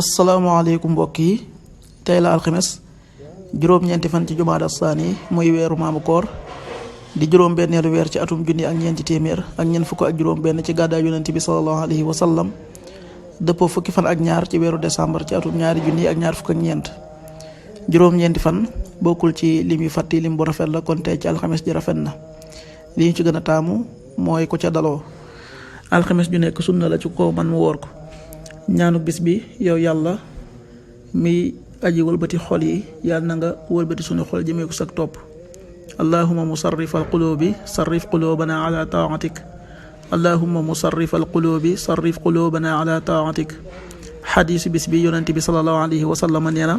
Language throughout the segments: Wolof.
asalaamaaleykum mbokk yi tey la alxames juróom-ñeenti fan ci jumaada saani muy weeru maamu koor di juróom-benneelu weer ci atum junni ak ñeenti téeméer ak ñeent fukk ak juróom-benn ci gàddaay yonent bi sallallahu alayhi wa sallam dëppoo fukki fan ak ñaar ci weeru décembre ci atum ñaari junni ak ñaar fukk ak ñeent. juróom-ñeenti fan bokkul ci lim yu fàtti lim bu rafet la kon tey ci alxames ji rafet na li ñu ci gën a taamu mooy ku ca daloo. alxames ju nekk sunna la ci ko man mu woor ko. ñaanu bis bi yow yàlla mi aji wëlbati xol yi yàlla na nga wëlbati sunu xol jëmee ko sag topp. allahumma musarrif al qulubi sarrif qulubana ala taatik allahumma musarrif al qulubi sarrif qulubana ala taatik. xadiisu bis bi yonent bi sallallahu alayhi wa sallam nee na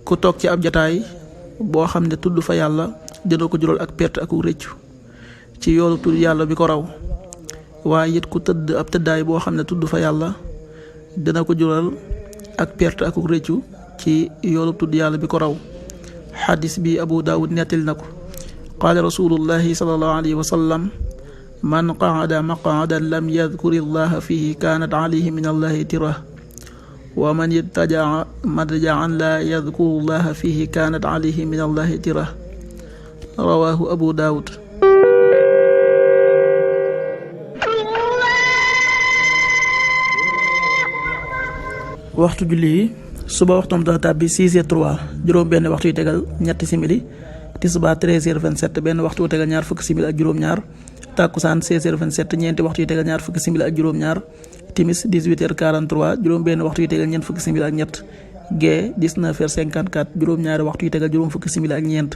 ku toog ci ab jataay boo xam ne tudd fa yàlla dina ko jural ak perte ak rëccu ci yoolu tudd yàlla bi ko raw, waaye it ku tëdd ab tëddaay boo xam ne tudd fa yàlla dina ko jural ak perte ak rëccu ci yoolu tudd yàlla bi ko raw. xadis bi Abu Daawud nettali na ko. qaala rasulullahi sallallahu alayhi wa sallam man qaada maqaadan lam yadkuri llaha fihi kaanat alayhi min allahi tirah wa man ittaja'a madja'an la yadkuru llaha fihi kaanat alayhi min allahi tirah. rawaahu Abu Daawud. waxtu julli yi suba waxtoom dana tàbbi 6h03 juróom benn waxtu yu tegal ñetti simili, tisbaar 13h27 benn waxtu yu tegal ñaar fukki simili ak juróom-ñaar, takkusaan 16h27 ñeenti waxtu yu tegal ñaar fukki simili ak juróom-ñaar, timis 18h43 juróom benn waxtu yu tegal ñeent fukki simili ak ñett, gee 19h54 juróom-ñaari waxtu yu tegal juróom fukki simili ak ñeent.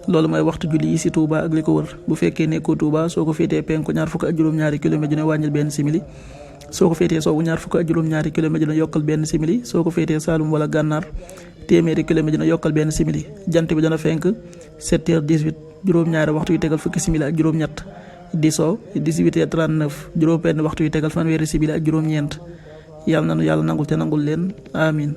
loolu mooy waxtu julli yi ci Touba ak li ko wër. bu fekkee nekkoo Touba soo ko féetee penku ñaar fukk ak juróom-ñaari kilomètre dina wàññil benn simili, soo ko féetee soowu ñaar fukk ak juróom-ñaari kilomètre dina yokkal benn simili, soo ko féetee Saalum wala Gànnaar téeméeri kilomètre dina yokkal benn simili. jant bi dana fenk 7h18 juróom-ñaari waxtu yu tegal fukki simili ak juróom-ñett, di soo 18h39 juróom benn waxtu yu tegal fanweeri simili ak juróom-ñeent. yàlla na nu yàlla nangul te nangul leen amin.